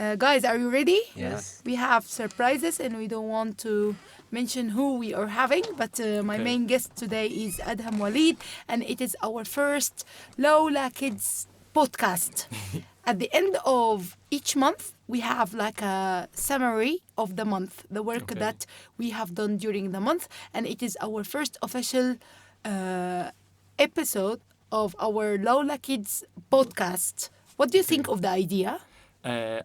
Guys, are you ready? Yes. We have surprises and we don't want to mention who we are having, but my main guest today is Adham Waleed, and it is our first LOLA Kids podcast. At the end of each month, we have like a summary of the month, the work that we have done during the month, and it is our first official episode of our LOLA Kids podcast. What do you think of the idea?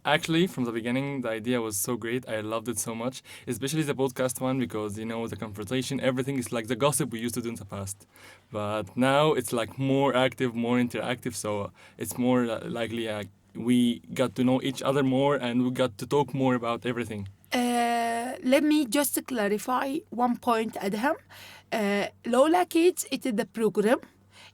Actually, from the beginning, the idea was so great. I loved it so much, especially the podcast one because, you know, the conversation, everything is like the gossip we used to do in the past. But now it's like more active, more interactive, so it's more likely we got to know each other more and we got to talk more about everything. Let me just clarify one point, Adham. LOLA Kids, it is the program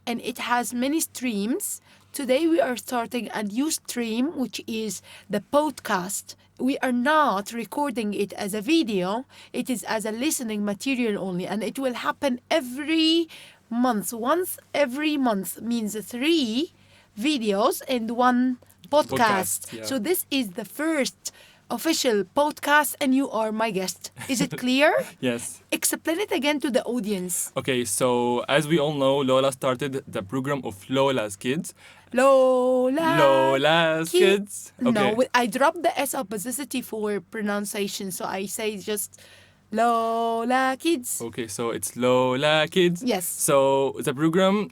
and it has many streams. Today we are starting a new stream, which is the podcast. We are not recording it as a video. It is as a listening material only, and it will happen every month. Once every month means 3 videos and 1 podcast. Yeah. So this is the first official podcast, and you are my guest. Is it clear? Yes. Explain it again to the audience. Okay, so as we all know, Lola started the program of Lola's Kids. Lola's Kids. Okay. No, I dropped the S opacity for pronunciation, so I say just Lola Kids. Okay, so it's Lola Kids. Yes. So the program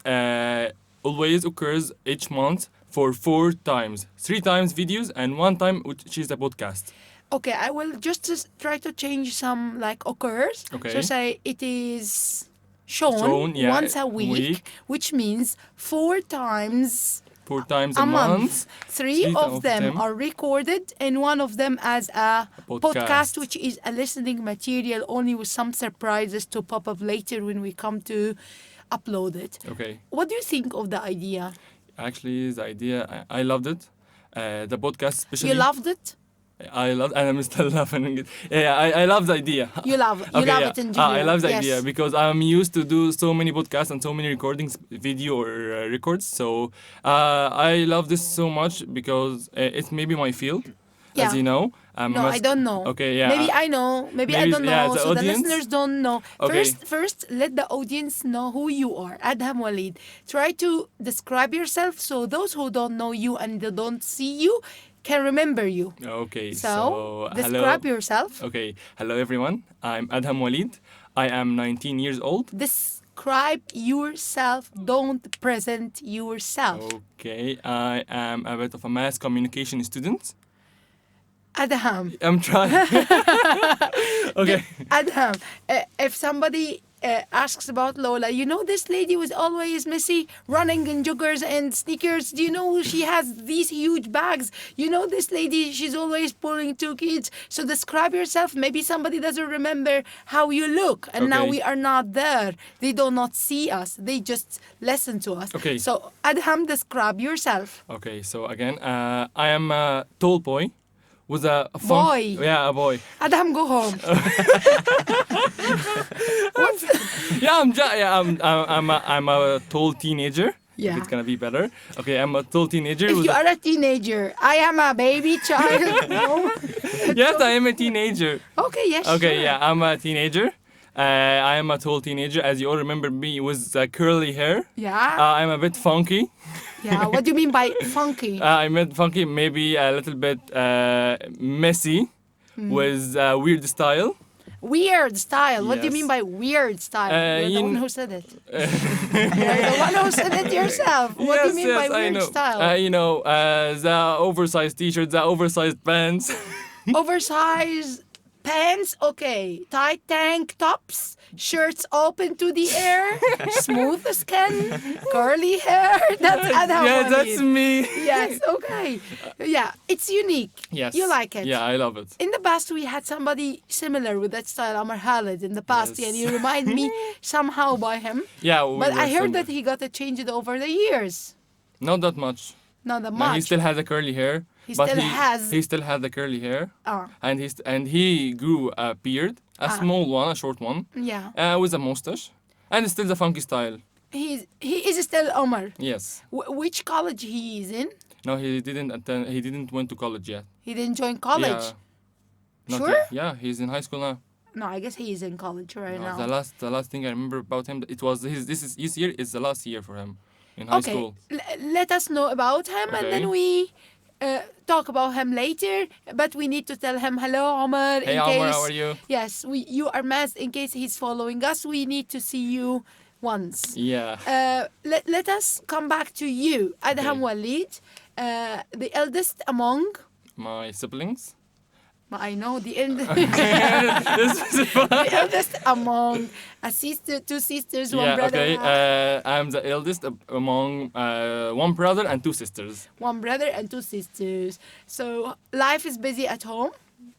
always occurs each month for 4 times. 3 times videos and 1 time which is the podcast. Okay, I will just try to change some like occurs. Okay. So say it is shown once a week, which means 4 times 4 times a a month. month. 3 of them are recorded and 1 of them as a podcast, which is a listening material only with some surprises to pop up later when we come to upload it. Okay. What do you think of the idea? Actually, the idea, I loved it. The podcast especially. You loved it? I loved and I'm still loving it. Yeah, I love the idea. You love it in general. I love the idea because I'm used to do so many podcasts and so many recordings, video or records. So I love this so much because it's maybe my field, as you know. No, I don't know. Okay, yeah. Maybe I know. Maybe I don't know. So the listeners don't know. Okay. First, let the audience know who you are. Adham Waleed. Try to describe yourself so those who don't know you and they don't see you can remember you. Okay, so describe yourself. Okay, hello everyone. I'm Adham Waleed. I am 19 years old. Describe yourself. Don't present yourself. Okay, I am a bit of a mass communication student. Adham. I'm trying. Okay. Adham, if somebody asks about Lola, you know this lady was always messy, running in joggers and sneakers. Do you know she has these huge bags? You know this lady, she's always pulling 2 kids. So describe yourself. Maybe somebody doesn't remember how you look. And now we are not there. They do not see us. They just listen to us. Okay. So Adham, describe yourself. Okay, so again, I am a tall boy. With a boy. Yeah, a boy. Adham, go home. I'm a tall teenager. Yeah. If it's gonna be better. Okay, I'm a tall teenager. If you are a teenager, I am a baby child. No? Yes, I am a teenager. Okay, yes. Okay, sure. yeah, I'm a teenager. I am a tall teenager. As you all remember me with curly hair. Yeah. I'm a bit funky. Yeah, what do you mean by funky? I meant funky, maybe a little bit messy, with weird style. Weird style. What do you Yes. mean by weird style? You're the one who said it. You're the one who said it yourself. What do you mean by weird style? The oversized t-shirts, the oversized pants. Oversized pants, okay. Tight tank tops, shirts open to the air, smooth skin, curly hair. That's Adham. Yeah, that's me. Yes, okay. Yeah, it's unique. Yes. You like it. Yeah, I love it. In the past, we had somebody similar with that style, Amar Khalid, in the past, Yes. and you remind me somehow by him. Yeah, But I heard that he got it changed over the years. Not that much. Not that No, much. he still has a curly hair. He but still has. He still has the curly hair. Ah. And he grew a beard, a small one, a short one. Yeah. With a mustache, and still the funky style. He is still Omar. Yes. Which college he is in? No, he didn't attend. He didn't went to college yet. He didn't join college. Yeah, not Sure? yet. Yeah, he's in high school now. No, I guess he is in college right No, now. the last thing I remember about him, it was his year is the last year for him in high Okay, school. let us know about him, and Okay. then we talk about him later. But we need to tell him hello, Omar. Hey in Omar, case, how are you? Yes, you are masked. In case he's following us, we need to see you once. Yeah. Let us come back to you, Adham Okay. Waleed, the eldest among. My siblings. I know the eldest. This is fun. The eldest among a sister, two sisters, one Yeah, brother. okay. I'm the eldest among one brother and two sisters. One brother and two sisters. So life is busy at home,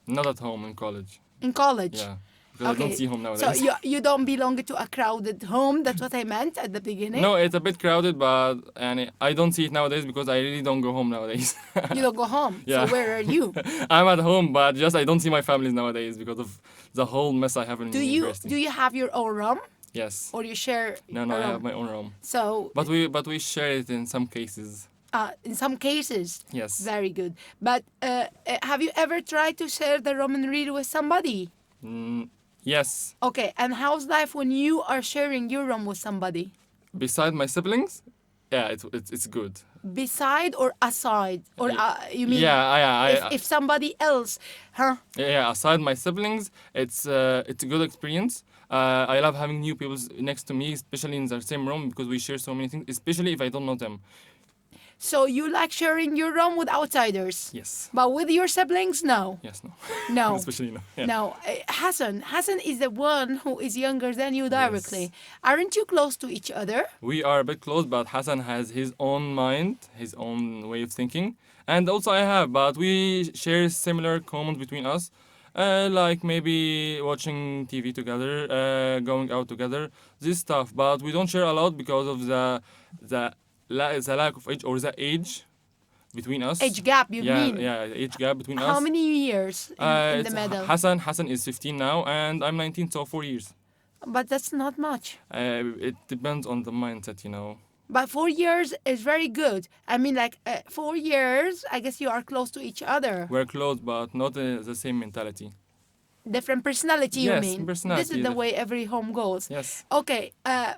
Not at home, in college. in college. Yeah, because I don't see home nowadays. So you don't belong to a crowded home. That's what I meant at the beginning. No, it's a bit crowded, but and I don't see it nowadays because I really don't go home nowadays. You don't go home. Yeah. So where are you? I'm at home, but just I don't see my families nowadays because of the whole mess I have in Do university. you have your own room, Yes. or you share? No, a I room? have my own room. So But we share it in some cases. in some cases, Yes. very good. But have you ever tried to share the room and read with somebody? Yes. Okay, and how's life when you are sharing your room with somebody? Beside my siblings, yeah, it's good. Beside or aside? Or you mean Yeah, if somebody else, huh? yeah. Aside my siblings, it's a good experience. I love having new people next to me, especially in the same room because we share so many things. Especially if I don't know them. So you like sharing your room with outsiders? Yes. But with your siblings, no. Yes. No. No. Especially no. Yeah. No. Hassan is the one who is younger than you directly. Aren't you close to each other? We are a bit close, but Hassan has his own mind, his own way of thinking, and also I have. But we share similar comments between us. Like maybe watching TV together, going out together, this stuff. But we don't share a lot because of the the lack of age or the age between us. Age gap, you yeah, mean? Yeah, age gap between us. How many years in the It's middle? Hassan is 15 now, and I'm 19, so 4 years. But that's not much. It depends on the mindset, you know. But 4 years is very good. I mean, like 4 years, I guess you are close to each other. We're close, but not the same mentality. Different personality, you Yes, mean? personality, This is the def- way every home goes. Yes. Okay,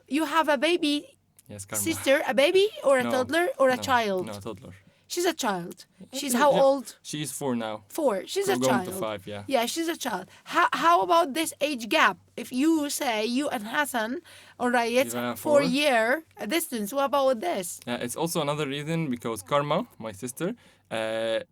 you have a baby Yes, Karma. sister, a baby or a No, toddler or a no, child? No, toddler. She's a child. She's how Yeah. old? She's 4 now. 4. She's a Going child. to 5, yeah. Yeah, she's a child. How about this age gap? If you say you and Hassan, all right, it's Yeah, 4 4. year distance. What about this? Yeah, it's also another reason because Karma, my sister,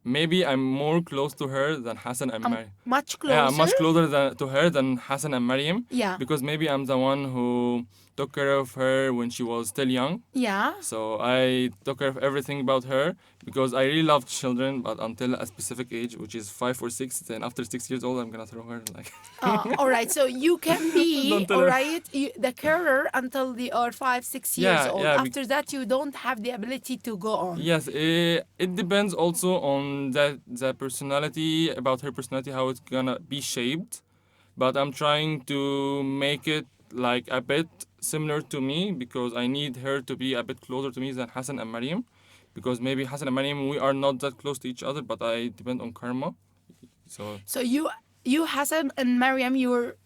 maybe I'm more close to her than Hassan and Mariam. Much closer. Yeah, I'm much closer to her than Hassan and Mariam. Yeah. Because maybe I'm the one who took care of her when she was still young. Yeah. So I took care of everything about her because I really love children, but until a specific age, which is 5 or 6, then after 6 years old, I'm gonna throw her like. All right, so you can be Don't tell all her. right, the carer until they are 5, 6 years Yeah, old. yeah, After that, you don't have the ability to go on. Yes, it depends also on the personality, about her personality, how it's gonna be shaped. But I'm trying to make it like a bit similar to me because I need her to be a bit closer to me than Hassan and Mariam. Because maybe Hassan and Mariam, we are not that close to each other, but I depend on Karma. So So you Hassan and Mariam, your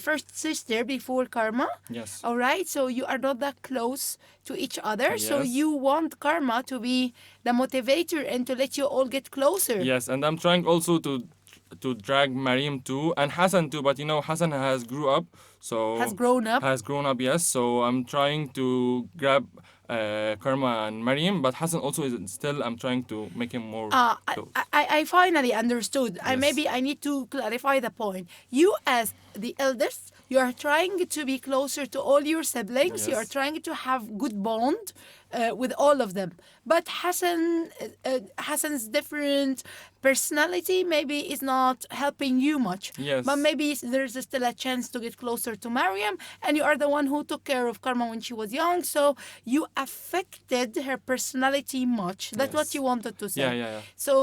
first sister before Karma. yes. All right, so you are not that close to each other. So Yes. you want Karma to be the motivator and to let you all get closer. Yes, and I'm trying also to drag Mariam too and Hassan too, but you know Hassan has grew up, so Has grown up. Has grown up, yes. So I'm trying to grab Karma and Mariam, but Hassan also is still. I'm trying to make him more. close. I finally understood. Yes. Maybe I need to clarify the point. You, as the eldest, you are trying to be closer to all your siblings. You are Yes. trying to have good bond with all of them. But Hassan's different personality maybe is not helping you much. Yes. But maybe there's still a chance to get closer to Mariam, and you are the one who took care of Karma when she was young, so you affected her personality much. That's what Yes. you wanted to say. Yeah. So,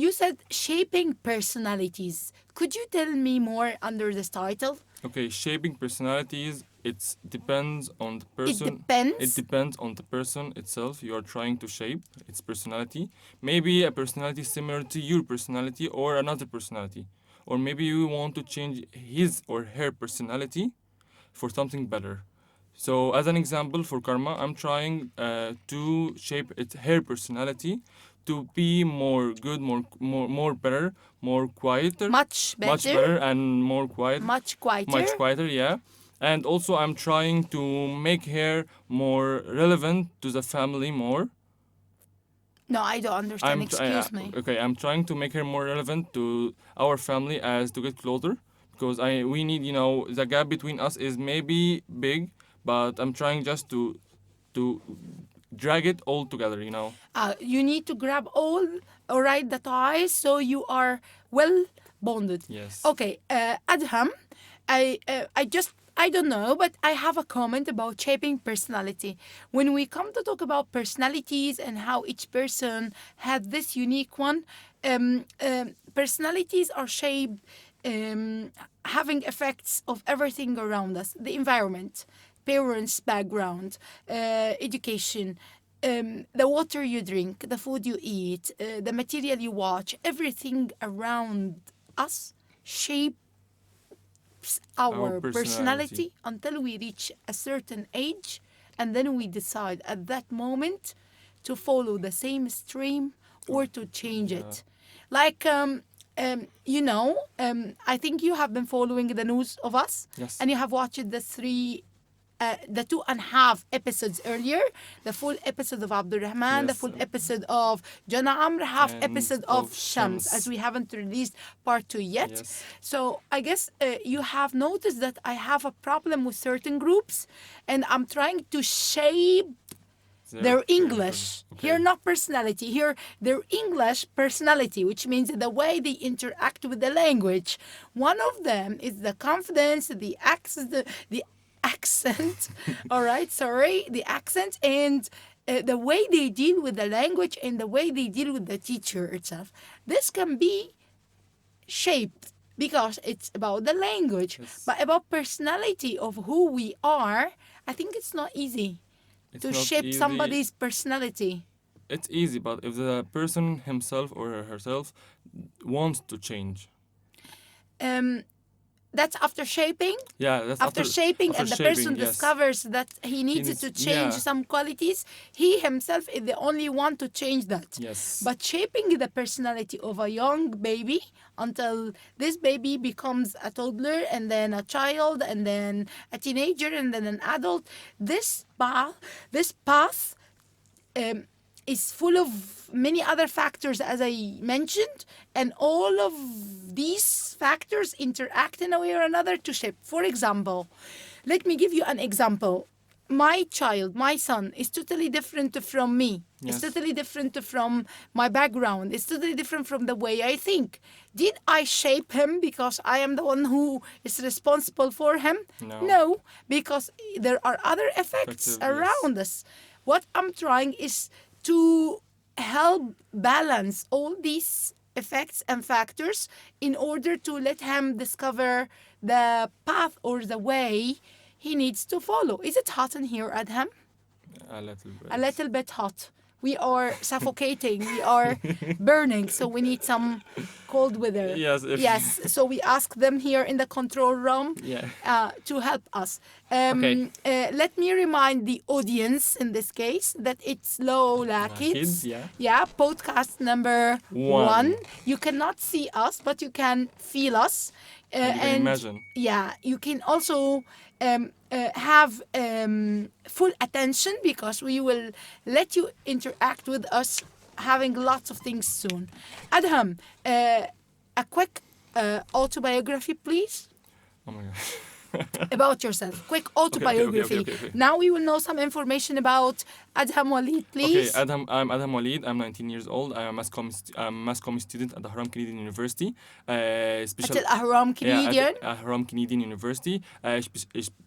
you said shaping personalities. Could you tell me more under this title? Okay, shaping personalities it depends on the It person. It depends. depends on the person itself. You are trying to shape its personality. Maybe a personality similar to your personality or another personality. Or maybe you want to change his or her personality for something better. So, as an example for Karma, I'm trying to shape her personality to be more good, more better, more quieter, Much much better. better, and more quiet, Much quieter. much quieter. Yeah, and also I'm trying to make her more relevant to the family more. No, I don't understand. Excuse me. Okay. I'm trying to make her more relevant to our family as to get closer because I we need the gap between us is maybe big, but I'm trying just to drag it all together. You need to grab all right, the ties so you are well bonded. Yes. Okay, Adham, I don't know, but I have a comment about shaping personality. When we come to talk about personalities and how each person had this unique one, personalities are shaped having effects of everything around us, the environment, parents' background, education, the water you drink, the food you eat, the material you watch, everything around us shapes our personality until we reach a certain age, and then we decide at that moment to follow the same stream or to change it. Like, I think you have been following the news of us, Yes. and you have watched the 2.5 episodes earlier, the full episode of Abdurrahman, the Yes, full episode of Jana Amr, half and episode of of Shams, Shams. as we haven't released part 2 yet. Yes. So I guess you have noticed that I have a problem with certain groups, and I'm trying to shape their English. Okay. Here, not personality. Here, their English personality, which means the way they interact with the language. One of them is the confidence, the accent. All right, sorry, the accent and the way they deal with the language and the way they deal with the teacher itself. This can be shaped because it's about the language, Yes. but about personality of who we are. I think it's not easy It's to not shape easy. somebody's personality. It's easy, but if the person himself or herself wants to change, That's after shaping. yeah, that's After shaping, after and the shaping, person yes. discovers that he needs needs- to change yeah. some qualities, he himself is the only one to change that. Yes. But shaping the personality of a young baby until this baby becomes a toddler and then a child and then a teenager and then an adult, this path is full of many other factors, as I mentioned, and all of these factors interact in a way or another to shape. For example, let me give you an example. My child, my son, is totally different from me. Yes. It's totally different from my background. It's totally different from the way I think. Did I shape him because I am the one who is responsible for him? No. Because there are other effects Effective, around us. What I'm trying is to help balance all these effects and factors in order to let him discover the path or the way he needs to follow. Is it hot in here, Adham? A little bit. A little bit hot. We are suffocating. We are burning. So we need some cold weather. Yes. Yes. So we ask them here in the control room Yeah. to help us. Okay. Let me remind the audience in this case that it's LOLA Kids. Yeah. Yeah, podcast number One. 1. You cannot see us, but you can feel us. And you can imagine. Yeah, you can also have full attention because we will let you interact with us having lots of things soon. Adham, a quick autobiography, please. Oh my gosh. About yourself. Quick autobiography. Okay. Now we will know some information about Adham Waleed, please. Okay, I'm Adham Waleed. I'm 19 years old. I'm a mass comm student at the Haram Canadian University. At the Ahram Canadian. Yeah, at Haram Canadian University.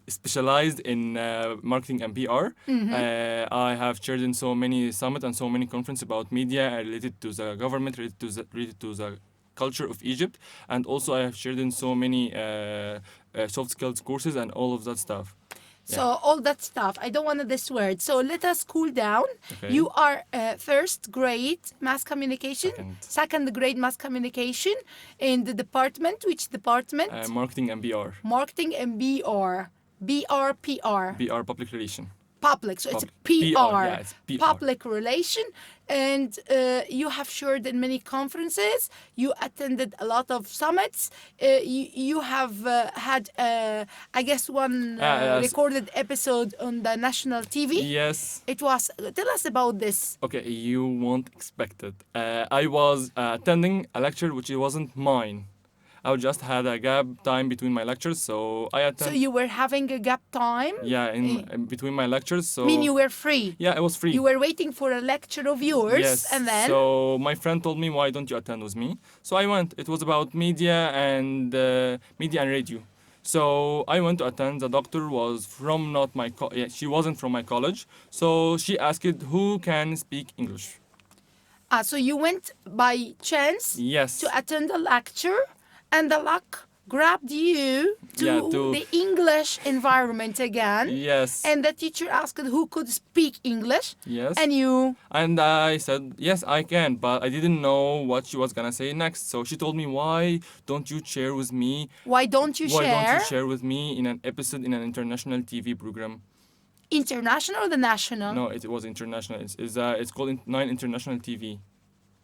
Specialized in marketing and PR. I have chaired in so many summits and so many conferences about media related to the government, related to the culture of Egypt, and also I have shared in so many soft skills courses and all of that stuff. So all that stuff. I don't want this word. So let us cool down. Okay. You are first grade mass communication, Second. grade mass communication in the department. Which department? Marketing and BR. Marketing and BR. BR. BR, public relation. Public. So it's PR. PR. Yeah, it's PR. Public relation. And you have shared in many conferences. You attended a lot of summits. You have had, I guess, one Yes. recorded episode on the national TV. Yes. It was. Tell us about this. Okay, you won't expect it. I was attending a lecture which it wasn't mine. I just had a gap time between my lectures, so I So attended. you were having a gap time. Yeah, in between my lectures. So. I mean, you were free. Yeah, I was free. You were waiting for a lecture of yours, Yes. and then. So my friend told me, why don't you attend with me? So I went. It was about media and radio. So I went to attend. The doctor was from not my she wasn't from my college. So she asked who can speak English. So you went by chance Yes. to attend a lecture, and the luck grabbed you to, Yeah, to- the English environment again. Yes. And the teacher asked who could speak English, Yes. and you. And I said, yes, I can, but I didn't know what she was gonna say next. So she told me, why don't you share with me? Why don't you Why share? don't you share with me in an episode in an international TV program? International or the national? No, it was international. It's called Nine International TV.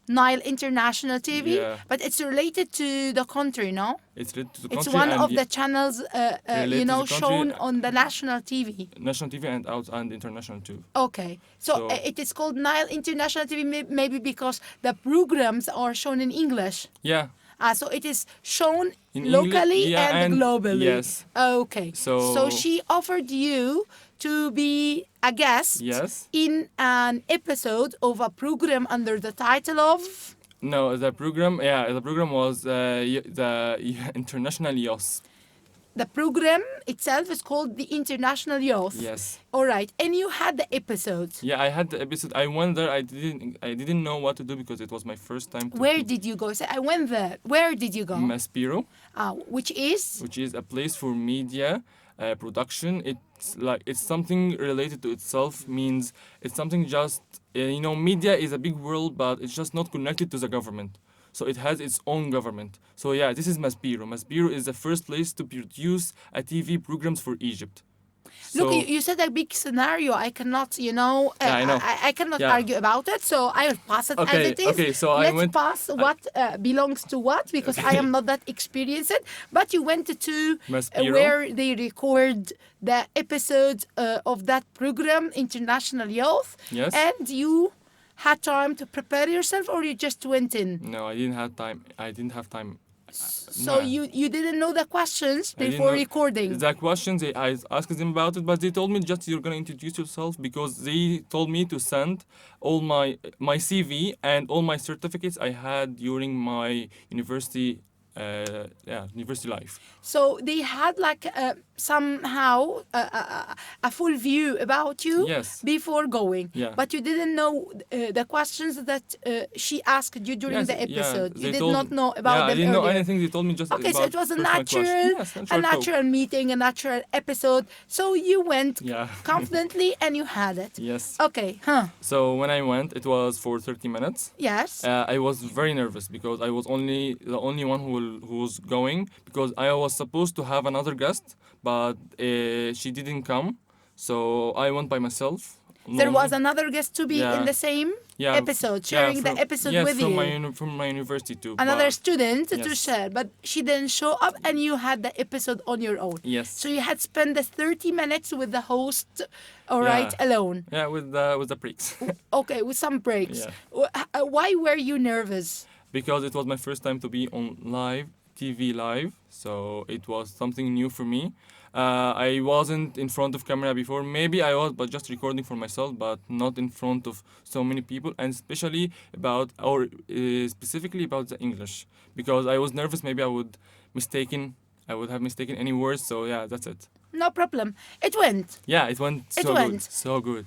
Nile International TV, Yeah. but it's related to the country, no? It's related to the It's country one and of the channels, Related to the country, shown on the national TV. national TV and international too. Okay, so, So- it is called Nile International TV, maybe because the programs are shown in English. Yeah. So it is shown In locally English, yeah, and and- globally. yes. Okay. So- she offered you to be a guest Yes. in an episode of a program under the title of. No, the program was the International YOS. The program itself is called the International Youth. Yes. All right, and you had the episode. Yeah, I had the episode. I went there. I didn't know what to do because it was my first time. Where did you go? Say, I went there. Where did you go? Maspiro, Which is? which is a place for media production. It's something related to itself. Means it's something just media is a big world, but it's just not connected to the government. So it has its own government. So yeah, this is Maspiro. Maspiro is the first place to produce a TV programs for Egypt. Look, So- you said a big scenario. I cannot, I know. I cannot Yeah. argue about it. So I'll pass it as Okay, it is. okay, so I Let's went- pass what belongs to what, because I am not that experienced. But you went to Maspiro. where they record the episodes of that program, International Youth. Yes. And you had time to prepare yourself, or you just went in? No, I didn't have time. So Nah. you didn't know the questions I didn't before know- recording. The questions, I asked them about it, but they told me just you're gonna introduce yourself because they told me to send all my CV and all my certificates I had during my university life. So they had like somehow a full view about you Yes. before going. Yeah. But you didn't know the questions that she asked you during Yes, the yeah, episode. they You did told- not know about yeah, them I didn't know earlier. anything. They told me just Okay, so about it was a personal questions. natural, Yes, a talk. natural meeting, a natural episode. So you went Yeah. confidently and you had it. Yes. Okay, huh? So when I went, it was for 30 minutes. Yes. I was very nervous because I was the only one who was going because I was supposed to have another guest, but she didn't come, so I went by myself. There alone. was another guest to be Yeah. in the same Yeah, episode, yeah, sharing from- the episode yes, with from you. from my university too. Another but- student to yes. share, but she didn't show up and you had the episode on your own. Yes. So you had spent the 30 minutes with the host, all Yeah. right, alone. Yeah, with the breaks. Okay, with some breaks. Yeah. Why were you nervous? Because it was my first time to be on TV live, so it was something new for me. I wasn't in front of camera before. Maybe I was, but just recording for myself, but not in front of so many people, and especially specifically about the English, because I was nervous. Maybe I would have mistaken any words. So yeah, that's it. No problem. It went. Yeah, it went It so went. good, so good.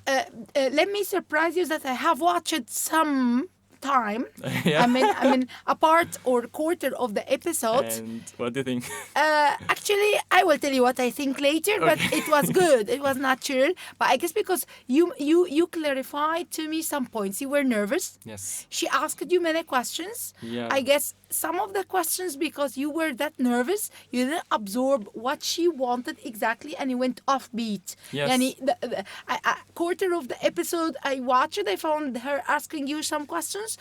Let me surprise you that I have watched some time. Yeah. I mean, a part or quarter of the episode. And what do you think? Actually, I will tell you what I think later, but Okay. it was good. It was natural. But I guess because you clarified to me some points. You were nervous. Yes. She asked you many questions. Yeah. I guess some of the questions, because you were that nervous, you didn't absorb what she wanted exactly, and you went off beat. Yes. Yani quarter of the episode I watched it, I found her asking you some questions.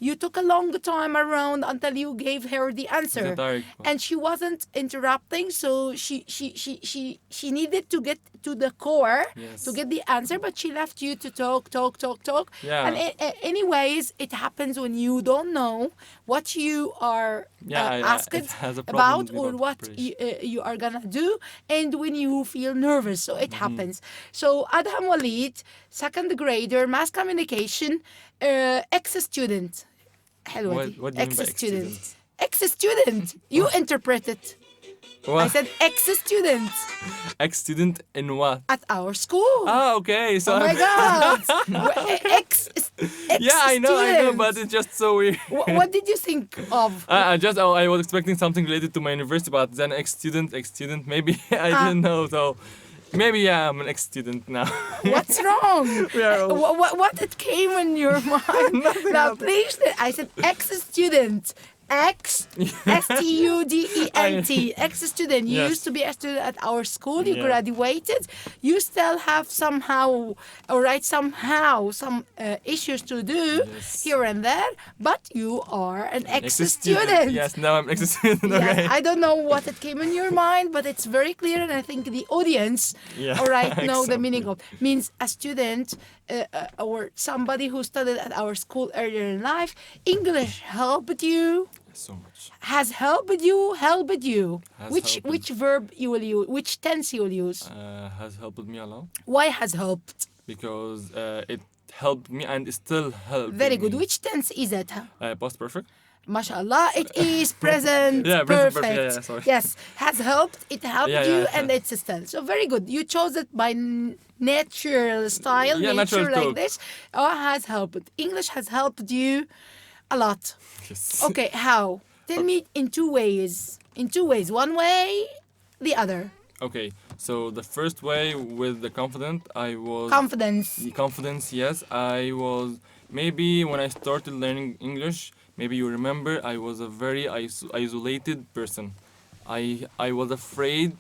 You took a long time around until you gave her the answer, direct one. and she wasn't interrupting. So she needed to get to the core Yes. to get the answer, but she left you to talk. Yeah. And anyways, it happens when you don't know what you are asked it has a problem about or without what preparation. you are gonna do, and when you feel nervous. So it happens. So Adham Waleed, second grader, mass communication, ex-student. حلوة What, دي. what do you mean by Ex-student. ex-student? Ex-student. You interpret it. What? I said ex-student Ex-student in what? at our school. Ah, okay. So Oh my God. ex yeah, I know, but it's just so weird. What did you think of? I was expecting something related to my university, but then ex-student, maybe I didn't know. So maybe yeah, I'm an ex-student now. What's wrong? We are all- What it came in your mind? Now, please, I said ex-student. Student, ex-student. You Yes. used to be a student at our school. You Yeah. graduated. You still have somehow, some issues to do Yes. here and there, but you are an ex-student. Yes, now I'm ex-student. Yes, Okay. I don't know what it came in your mind, but it's very clear, and I think the audience, Yeah, all right, know the exactly. meaning of. Means a student or somebody who studied at our school earlier in life. English helped you, So much. has helped you. Has Which helped. which verb you will use? Which tense you will use? Has helped me a lot Why has helped? because it helped me and it still helped. Very good. Which tense is it? Past perfect. MashaAllah, it is present Yeah, present perfect. perfect. Yeah, sorry. Yes, has helped. It helped Yeah, you, yeah, and yeah. it's still. So very good. You chose it by natural style, Yeah, nature natural like talk. this. Oh, has helped. English has helped you a lot. Yes. Okay, how? Tell me in two ways. In two ways. One way, the other. Okay. So the first way with the Confidence. The confidence, yes. I was maybe when I started learning English, maybe you remember I was a very isolated person. I was afraid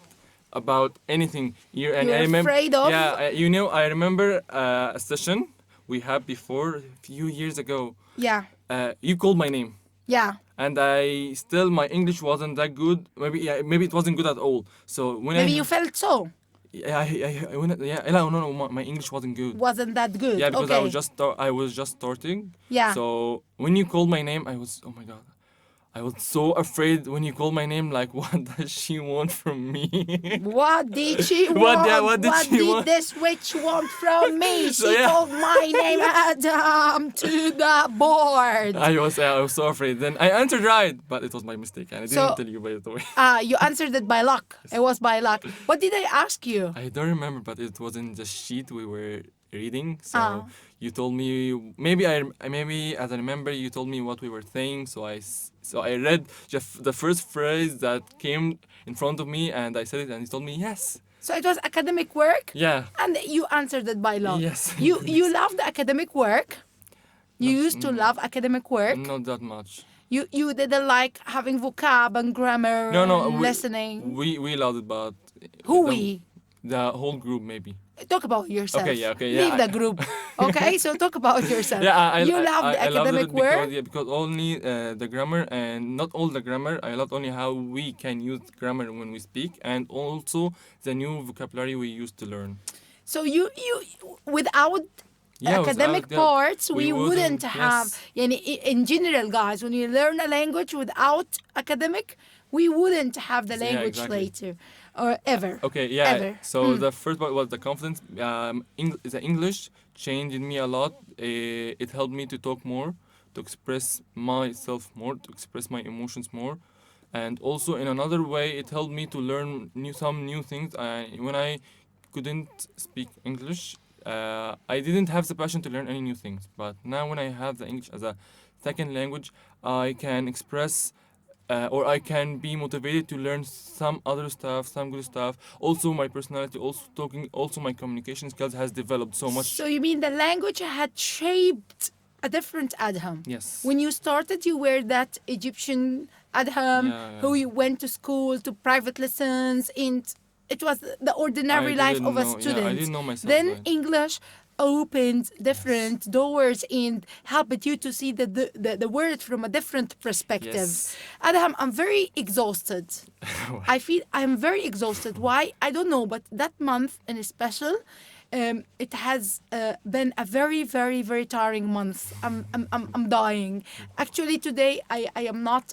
about anything here, and You I were remember. afraid of? Yeah, I remember a session we had before a few years ago. Yeah. You called my name. Yeah. And my English wasn't that good. Maybe it wasn't good at all. So when Maybe you felt so. No, my English wasn't good. Wasn't that good? Yeah, because okay. I was just starting. Yeah. So when you called my name, oh my God, I was so afraid when you called my name. Like, what does she want from me? What did she want? What did she want? This witch want from me? So, She yeah. called my name Adam to the board. I was so afraid. Then I answered right, but it was my mistake, and I didn't So- tell you by the way. You answered it by luck. It was by luck. What did I ask you? I don't remember, but it was in the sheet we were reading. So Ah. you told me maybe as I remember you told me what we were saying. So I read just the first phrase that came in front of me, and I said it, and he told me yes. So it was academic work, Yeah. and you answered it by luck. Yes. You loved academic work. You used to love academic work. Not that much. You didn't like having vocab and grammar No. and listening. We loved it, but Who the, we? The whole group maybe. Talk about yourself. Okay, yeah. Leave the group. Okay, so talk about yourself. Yeah, you love the I loved academic it work. because only the grammar, and not all the grammar. I loved only how we can use grammar when we speak, and also the new vocabulary we used to learn. So you without Yeah, academic without that, parts, we wouldn't have. yes. Yani, in general, guys, when you learn a language without academic, we wouldn't have the Yeah, language exactly. later or ever. Okay, yeah. Ever. So the first part was the confidence. The English changed me a lot. It helped me to talk more, to express myself more, to express my emotions more, and also in another way, it helped me to learn some new things. When I couldn't speak English, I didn't have the passion to learn any new things. But now when I have the English as a second language, I can express or I can be motivated to learn some other stuff, some good stuff. Also, my personality, also talking, also my communication skills has developed so So much. you mean the language had shaped a different Adham? Yes. When you started, you were that Egyptian Adham Yeah, who yeah. you went to school, to private lessons, and it was the I ordinary life didn't of a know. Yeah, I student. didn't know myself Then then. English opened Yes. different doors and helped you to see the word from a different perspective. Yes. Adham, I'm very exhausted. Why? I feel I'm very exhausted. Why? I don't know, but that month in special, it has been a very, very, very tiring month. I'm dying. Actually, today I am not.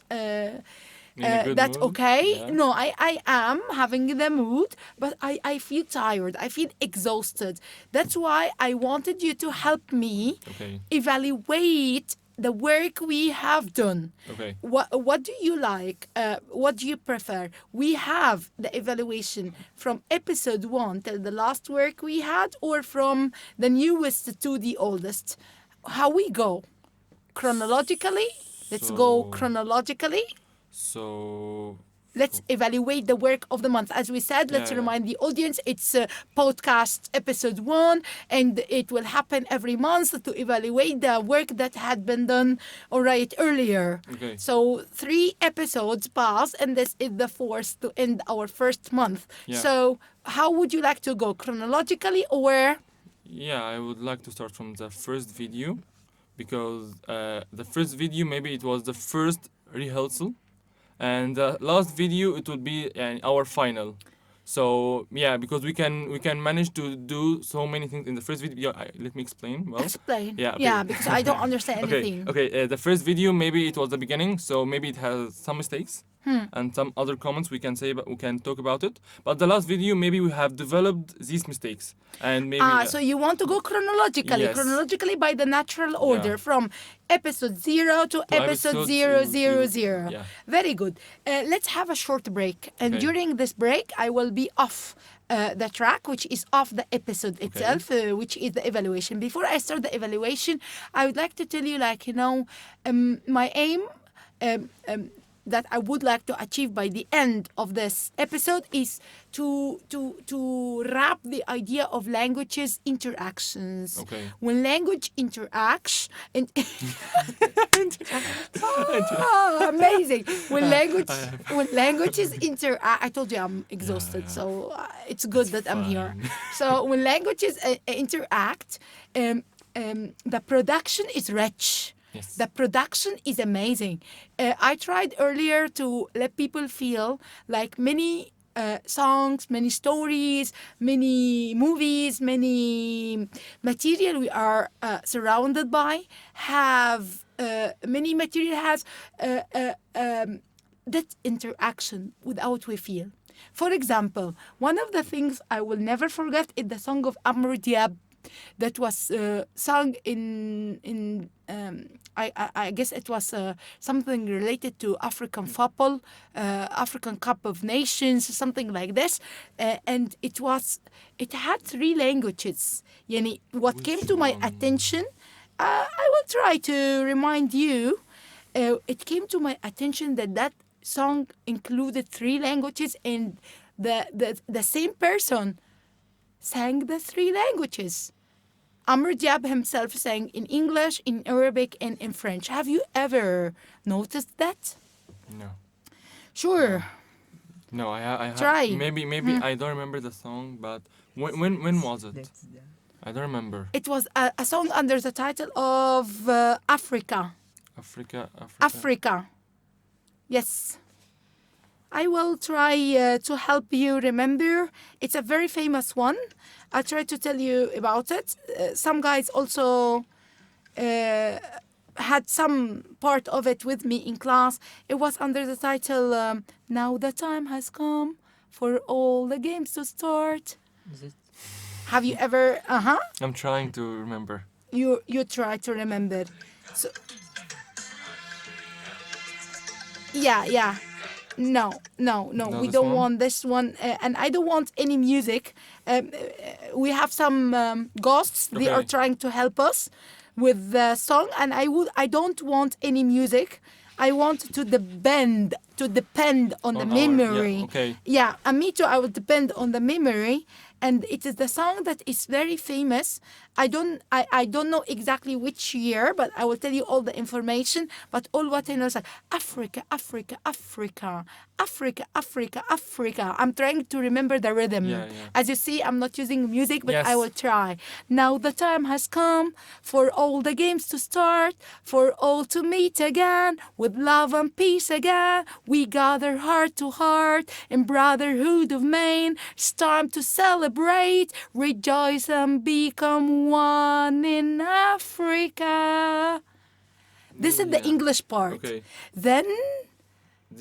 In a good That mood. okay? Yeah. No, I am having the mood, but I feel tired. I feel exhausted. That's why I wanted you to help me Okay. evaluate the work we have done. Okay. What do you like? What do you prefer? We have the evaluation from episode 1 till the last work we had, or from the newest to the oldest. How we go? Chronologically? Let's go So. chronologically. So. Let's evaluate the work of the month. As we said, let's Yeah. Yeah. remind the audience it's podcast episode 1, and it will happen every month to evaluate the work that had been done all right earlier. Okay. So 3 episodes passed, and this is the 4th to end our first month. Yeah. So how would you like to go? Chronologically or? Yeah, I would like to start from the first video because the first video maybe it was the first rehearsal, and the last video it would be our final. So yeah, because we can manage to do so many things in the first video. Let me explain. Well, Explain. yeah, okay. Yeah, because I don't understand Okay, anything. okay. The first video maybe it was the beginning, so maybe it has some mistakes and some other comments we can say, but we can talk about it. But the last video maybe we have developed these mistakes and maybe. So you want to go chronologically, Yes. chronologically by the natural order, Yeah. from episode 0 to episode episode 000. yeah. Very good. Let's have a short break. And Okay. during this break, I will be off the track, which is off the episode itself, which is the evaluation. Before I start the evaluation, I would like to tell you, my aim. That I would like to achieve by the end of this episode is to wrap the idea of languages interactions. Okay. When language interacts and amazing. When languages interact, I told you I'm exhausted, yeah. so it's good that I'm here. fine. So when languages interact, the production is rich. Yes. The production is amazing. I tried earlier to let people feel like many songs, many stories, many movies, many material we are surrounded by have many material has that interaction without we feel. For example, one of the things I will never forget is the song of Amr Diab that was sung in I guess it was something related to African football, African Cup of Nations, something like this, and it had 3 languages. Yani, what came Which to my one? attention, I will try to remind you. It came to my attention that song included 3 languages, and the same person sang the 3 languages. Amr Diab himself sang in English, in Arabic, and in French. Have you ever noticed that? No. Sure. No, I Try. Maybe I don't remember the song, but when was it? I don't remember. It was a song under the title of Africa. Africa. Africa. Yes. I will try to help you remember. It's a very famous one. I'll try to tell you about it. Some guys also had some part of it with me in class. It was under the title, Now the Time Has Come for All the Games to Start. Is it? Have you ever... I'm trying to remember. You try to remember. So, yeah. No, no, no. No, We this don't one? want this one, and I don't want any music. We have some ghosts. They are Okay. trying to help us with the song, and I don't want any music. I want to depend on the On our, yeah, memory. okay. Yeah, and me too. I will depend on the memory, and it is the song that is very famous. I don't know exactly which year, but I will tell you all the information. But all what I know is like Africa, Africa, Africa, Africa, Africa, Africa. I'm trying to remember the rhythm. Yeah, yeah. As you see, I'm not using music, but I Yes. will try. Now the time has come for all the games to start, for all to meet again, with love and peace again. We gather heart to heart in brotherhood of man. It's time to celebrate, rejoice and become one in Africa. This is the Yeah. English part. Okay. Then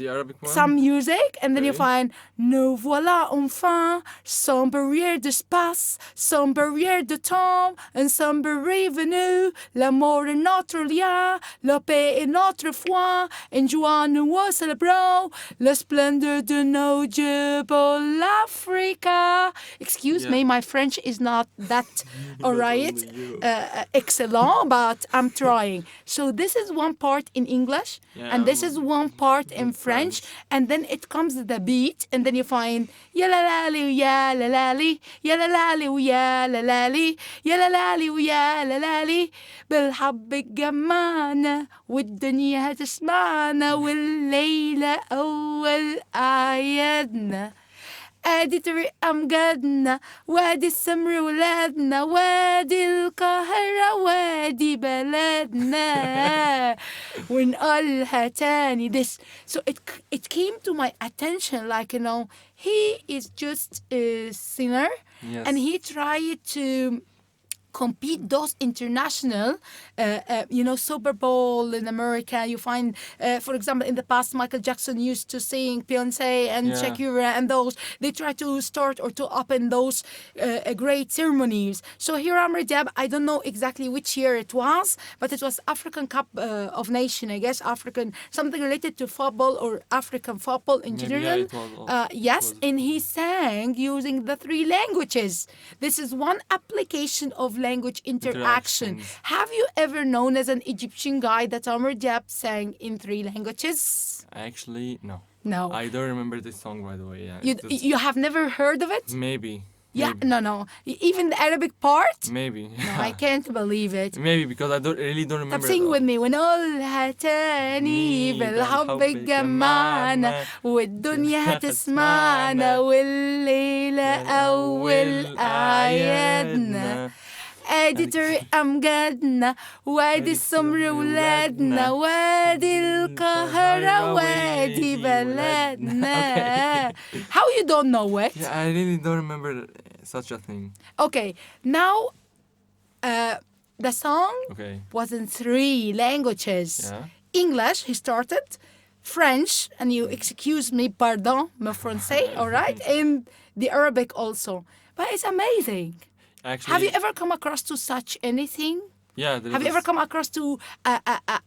The Arabic one? some music, and then you Okay. find nous voilà enfin, sans barrière d'espace, sans barrière de temps, un sombre venu, l'amour est notre lien, la paix est notre foi, en joie nous célébrons la splendeur de nos dieux pour l'Africa. Excuse Yeah. me, my French is not that alright, only you. excellent, but I'm trying. So this is one part in English, Yeah, and this is one part in French, and then it comes the beat, and then you find ya la la li ya la la li ya la la li ya la la li ya la la li ya la la li بالحب الجمعنا والدنيا هتسمعنا والليلة أول أعيادنا ادي طريق امجادنا وادي السمر ولادنا وادي القاهرة وادي بلدنا ونقولها تاني this. So it came to my attention, like, he is just a singer, Yes. and he tried to compete those international, Super Bowl in America. You find, for example, in the past, Michael Jackson used to sing, Beyonce and Yeah. Shakira, and those. They try to start or to open those great ceremonies. So here Rajab, I don't know exactly which year it was, but it was African Cup of Nation, I guess, African, something related to football or African football in Maybe, general. yeah, it was. Yes, was- and he sang using the 3 languages. This is one application of language interaction. Interactions. Have you ever known as an Egyptian guy that Amr Diab sang in 3 languages? Actually, no. No. I don't remember this song, by the way. Yeah. you, It's- you have never heard of it? maybe. Yeah, Maybe. no. Even the Arabic part? Maybe. No, I can't believe it. Maybe because I really don't طب remember. sing it. with me ونقولها تاني بالحب اتجمعنا والدنيا هتسمعنا والليلة أول أعيادنا ادي طريق امجادنا وادي السمر ولادنا وادي القاهرة وادي بلدنا. How you don't know it? Yeah, I really don't remember such a thing. Okay, now the song Okay. was in 3 languages. Yeah. English, he started, French, and you excuse me, pardon, mon français, all right, and the Arabic also. But it's amazing. Actually. Have you ever come across to such anything? Yeah. there Have you is- ever come across to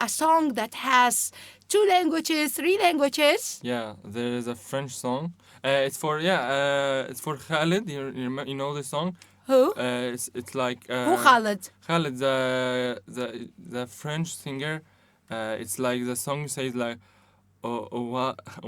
a song that has 2 languages, 3 languages? Yeah, there is a French song. It's for Khalid. You know this song? Who? It's like Who Khalid? Khalid, the French singer. It's like the song says like, oh, on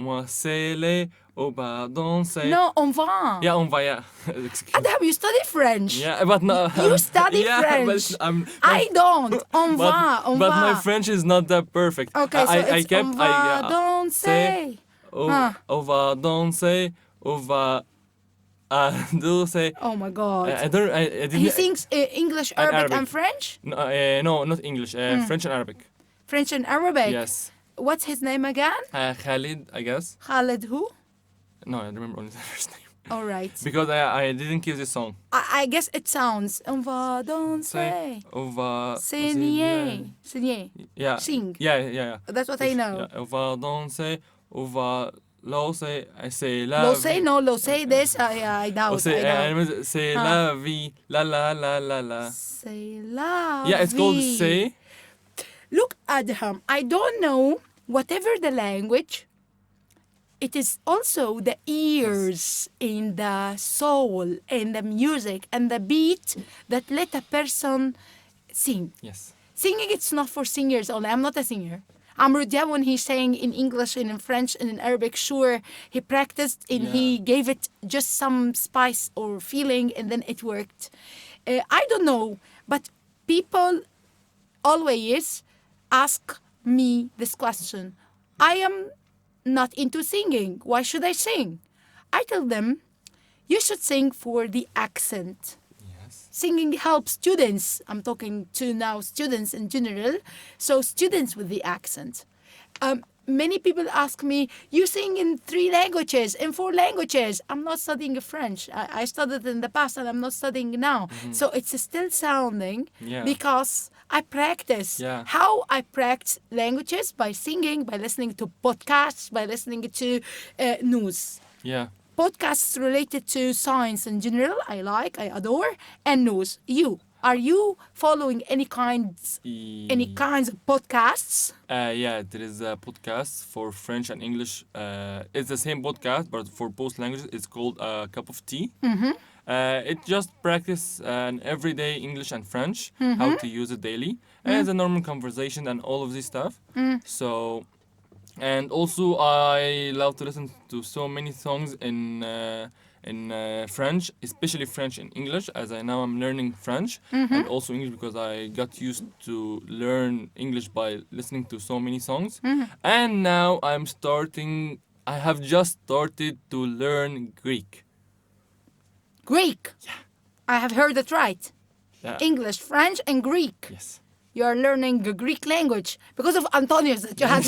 va s'aimer, oh, va danser. No, on va. Yeah, on va. Yeah. Excuse- Adham, you study French. yeah, but no. You study yeah, French. But I don't. On va, on but va. my French is not that perfect. Okay, so I it's kept on va, don't say, say. on va danser, on va danser. Oh my God. I don't. I didn't. He sings English, And Arabic, and Arabic. French? No, not English. French and Arabic. French and Arabic. Yes. What's his name again? Khalid, I guess. Khalid who? No, I remember only the first name. All right. Because I didn't keep this song. I guess it sounds. On va danser. On va. Signer. Signer. Yeah. Sing. Yeah. That's what I know. Yeah. On va danser. On va. Lose. I say la. Lo say no, lo say this. I doubt. I doubt. C'est la vie. La la la la la. C'est la Yeah, it's called vie. say. Look, Adham, I don't know, whatever the language, it is also the ears in the soul and the music and the beat that let a person sing. Yes. Singing, it's not for singers only. I'm not a singer. Amr Diab, when he's saying in English and in French and in Arabic, sure, he practiced and he gave it just some spice or feeling and then it worked. I don't know, but people always ask me this question. I am not into singing. Why should I sing? I tell them, you should sing for the accent. Yes. Singing helps students. I'm talking to now students in general. So students with the accent. Many people ask me, you sing in 3 languages, in 4 languages. I'm not studying French. I studied in the past and I'm not studying now. So it's still sounding because I practice. Yeah. How I practice languages? By singing, by listening to podcasts, by listening to news. Yeah. Podcasts related to science in general, I adore, and news. Are you following any kinds of podcasts? Yeah, there is a podcast for French and English. It's the same podcast, but for both languages. It's called A Cup of Tea. It just practice an everyday English and French, how to use it daily, as a normal conversation and all of this stuff. So, and also I love to listen to so many songs in French, especially French and English, as I now am learning French and also English because I got used to learn English by listening to so many songs. And now I have just started to learn Greek. Greek. Yeah. I have heard it right. Yeah. English, French, and Greek. Yes. You are learning the Greek language because of Antonius that you had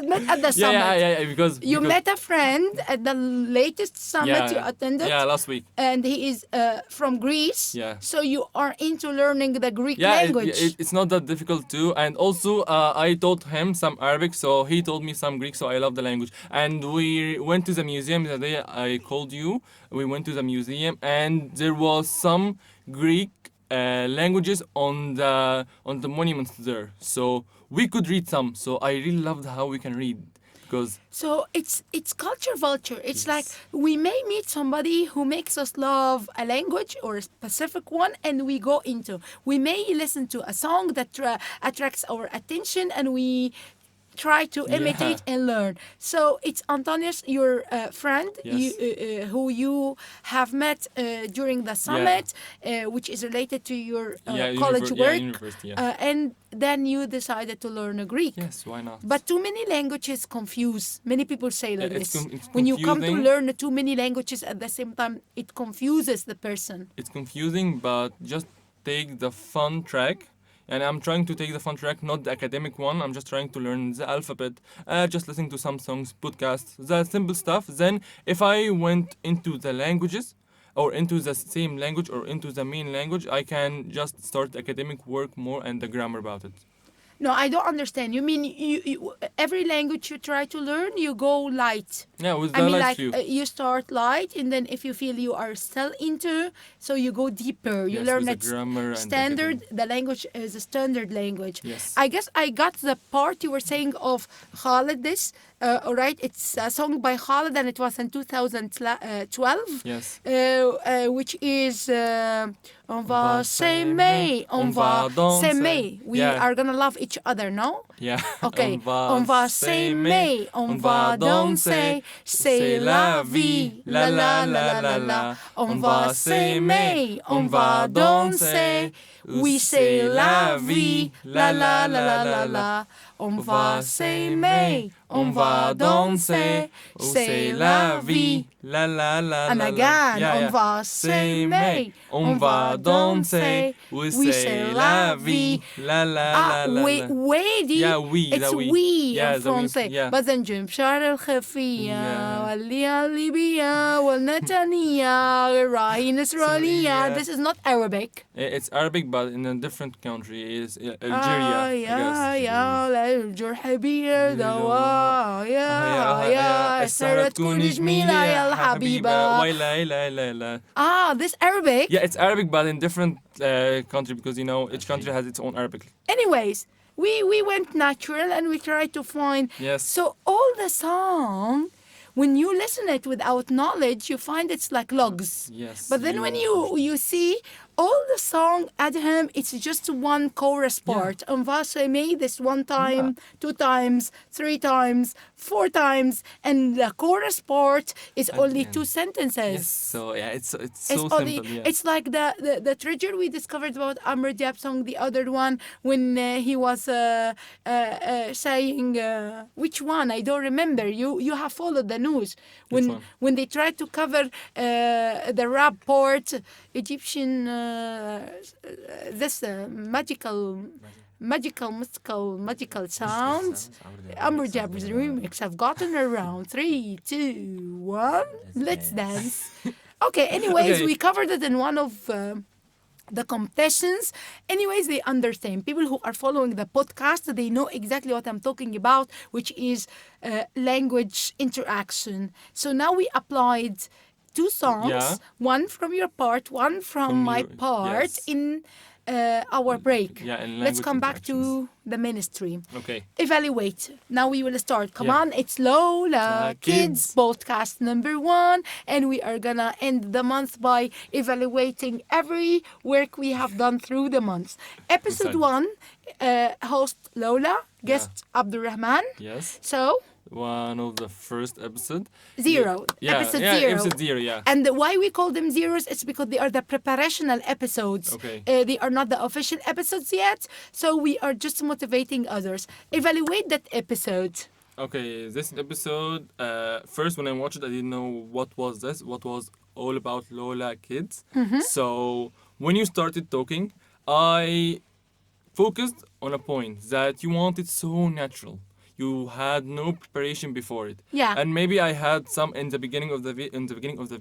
met at the summit. Yeah, because you met a friend at the latest summit you attended. Yeah, last week. And he is from Greece. Yeah. So you are into learning the Greek language. It's not that difficult too. And also, I taught him some Arabic, so he told me some Greek, so I love the language. And we went to the museum the day I called you. We went to the museum, and there was some Greek languages on the monuments there, so we could read some. So I really loved how we can read because so it's culture vulture. It's like we may meet somebody who makes us love a language or a specific one, and we may listen to a song that attracts our attention, and we try to imitate and learn. So it's Antonius, your friend, who you have met during the summit, which is related to your college work. University, and then you decided to learn a Greek. Yes, why not? But too many languages confuse. Many people say like it's this. it's when you come to confusing. learn too many languages at the same time, it confuses the person. It's confusing, but just take the fun track. And I'm trying to take the fun track, not the academic one. I'm just trying to learn the alphabet, just listening to some songs, podcasts, the simple stuff. Then if I went into the languages or into the same language or into the main language, I can just start academic work more and the grammar about it. No, I don't understand. You mean you every language you try to learn, you go light. Yeah, with the I mean, light like view. You start light, and then if you feel you are still into, so you go deeper. You Yes, learn with it the grammar and standard. everything. The language is a standard language. Yes. I guess I got the part you were saying of Khalid. This, all right. It's a song by Khalid, and it was in 2012. Yes. Which is on va s'aimer, on va s'aimer. We are gonna love each other, no? Yeah. Okay. On va s'aimer, on va danser, c'est la vie, la la la la la. On va s'aimer, on va danser, oui c'est la vie, la la la la la la. On va s'aimer, on va danser, c'est la vie. La la la And la again, la. on va s'aimer, on va danser, oui oui c'est la vie. La la la la. وي دي Yeah, we, it's the we. we Yeah, in the we, French. yeah. بعدين جنب شعر الخفية Yeah. والليبية والنتنية الراهي نصرانية. This is not Arabic. It's Arabic, but in a different country. It's Algeria. I guess. يا الجرح بيدوا يا السهرة تكون جميلة يا الحبيبة. La. This Arabic. Yeah, it's Arabic, but in different country because each country has its own Arabic. Anyways, we went natural and we tried to find. Yes. So all the song, when you listen it without knowledge, you find it's like logs. Yes. But then when you see all the song Adham, it's just one chorus part. And Vashe made this one time, two times, three times, four times, and the chorus part is only end. two sentences. Yes. So yeah, it's so It's simple. only, Yeah. it's like the treasure we discovered about Amr Diab song, the other one, when he was saying, which one? I don't remember. You have followed the news. Which one? When they tried to cover the rap part, Egyptian, this magical sounds. Amr Diab's remix have gotten around. 3, 2, 1. Let's dance. Okay, anyways, Okay. we covered it in one of the competitions. Anyways, they understand. People who are following the podcast, they know exactly what I'm talking about, which is language interaction. So now we applied two songs, Yeah. one from your part, one from my your- part yes. in our break. Yeah, in Let's language come back interactions. to the ministry. Okay. Evaluate. Now we will start. Come Yeah. on, it's Lola Kids Kids. podcast number 1, and we are gonna end the month by evaluating every work we have done through the month. Episode Exactly. 1, host Lola, guest Abdurrahman. Yes. So One of the first episode. 0, Yeah. episode yeah, 0. Episode 0. Yeah. And why we call them zeros? It's because they are the preparational episodes. Okay. They are not the official episodes yet, so we are just motivating others. Evaluate that episode. Okay, this episode, first when I watched it, I didn't know what was this, what was all about Lola Kids. So when you started talking, I focused on a point that you wanted so natural. You had no preparation before it. Yeah. And maybe I had some in the beginning of the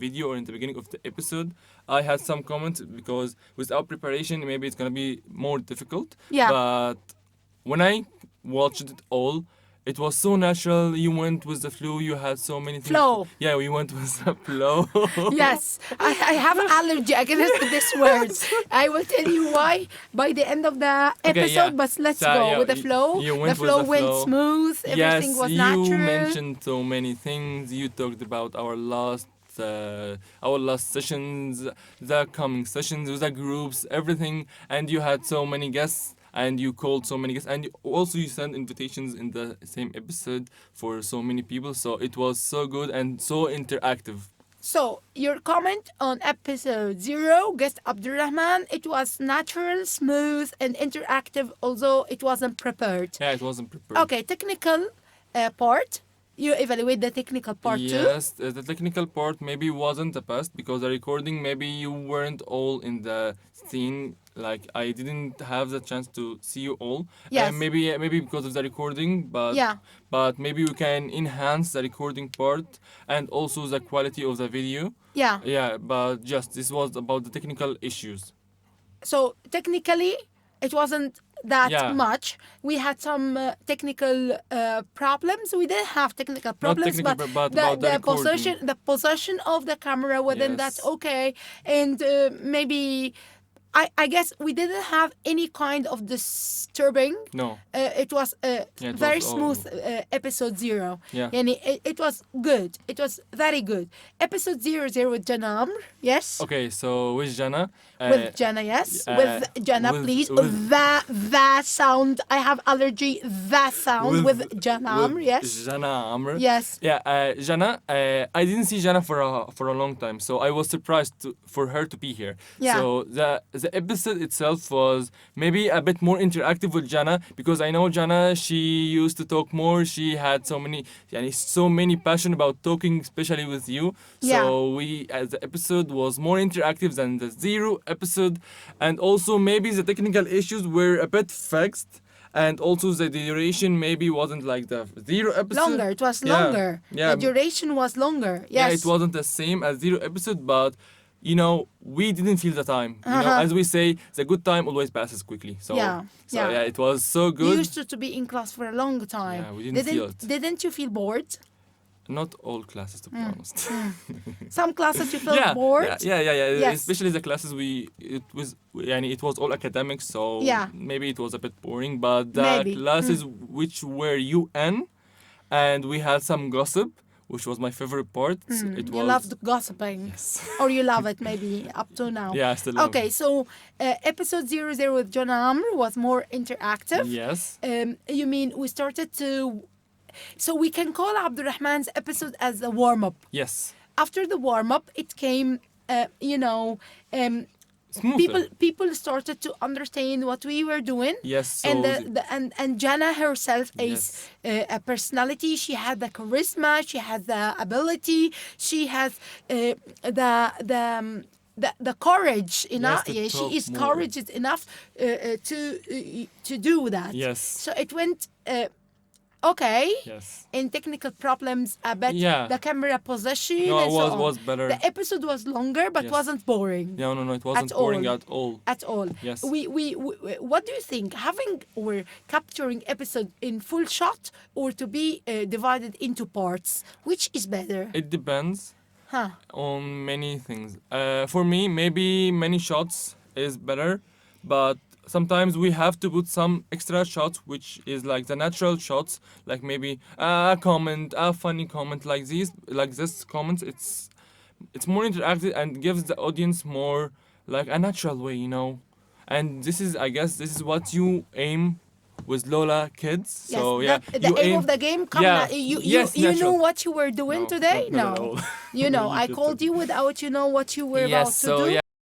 video or in the beginning of the episode. I had some comments because without preparation, maybe it's gonna be more difficult. Yeah. But when I watched it all, it was so natural. You went with the flow. You had so many things. Flow. Yeah, we went with the flow. Yes, I have allergy against this word. I will tell you why by the end of the episode, yeah. but let's So, go yeah, with the flow. you The went with flow the went flow. smooth, everything Yes, was you natural. mentioned so many things. You talked about our last sessions, the coming sessions with the groups, everything, and you had so many guests. And you called so many guests, and you sent invitations in the same episode for so many people. So it was so good and so interactive. So, your comment on episode 0, guest Abdurrahman, it was natural, smooth, and interactive, although it wasn't prepared. Yeah, it wasn't prepared. Okay, technical part. You evaluate the technical part too. Yes, the technical part maybe wasn't the best because the recording maybe you weren't all in the scene. Like I didn't have the chance to see you all. Yes. Maybe because of the recording, but Yeah. but maybe we can enhance the recording part and also the quality of the video. Yeah. Yeah, but just this was about the technical issues. So, technically, it wasn't that Yeah. much. We had some technical problems. We didn't have technical problems, technical, but the, about the recording. the position of the camera, well, then that's Yes. okay. And maybe, I guess we didn't have any kind of disturbing. No. It was it very was all- smooth episode 0. Yeah. And it was good. It was very good. Episode 0 with Jana Amr, yes? Okay, so with Jana. With Jana, yes. uh, with Jana, with- please. with- That sound. I have allergy. That sound with Jana Amr, yes. Jana Amr. Yes. Yeah, Jana. I didn't see Jana for a long time, so I was surprised for her to be here. Yeah. So the episode itself was maybe a bit more interactive with Jana because I know Jana. She used to talk more. She had so many passion about talking, especially with you. Yeah. So the episode was more interactive than the 0 episode, and also maybe the technical issues were a bit fixed. And also the duration maybe wasn't like the 0 episode. Longer. It was Yeah, longer. yeah. The duration was longer. Yes. Yeah, it wasn't the same as 0 episode, but we didn't feel the time. As we say, the good time always passes quickly. So Yeah, yeah. it was so You good. used to be in class for a long time. Yeah, we didn't feel it. Didn't you feel bored? Not all classes, to be honest. Some classes you felt bored. Yeah. Yes. Especially the classes it was all academics, so Yeah. maybe it was a bit boring. But the Maybe. classes which were UN, and we had some gossip, which was my favorite part. It You was loved gossiping. yes. Or you love it maybe up to now. Yeah, I still love Okay, it. so episode 00 with John Amr was more interactive. Yes. You mean we started to... So we can call Abdurrahman's episode as a warm-up. Yes. After the warm-up, it came, Smoother. people started to understand what we were doing. Yes. So And Jana herself is Yes. a personality. She had the charisma. She has the ability. She has the courage enough. to Yeah, she talk is more. courageous enough to do that. Yes. So it went okay. Yes. In technical problems, I bet Yeah. the camera position No, and it so on. was better. The episode was longer, but Yes. wasn't boring No, it wasn't At boring all. at all. at all. Yes. We what do you think? Having or capturing episode in full shot or to be divided into parts, which is better? It depends Huh? on many things. For me, maybe many shots is better, but sometimes we have to put some extra shots, which is like the natural shots, like maybe a comment, a funny comment, like this comments. It's more interactive and gives the audience more like a natural way, And I guess this is what you aim with LOLA Kids. Yes. So yeah, The you aim of the game. Come Yeah. you Yes, you natural. know what you were doing No, today? not at all. You know, You I just called you without you know what you were about Yes, to so do. yeah.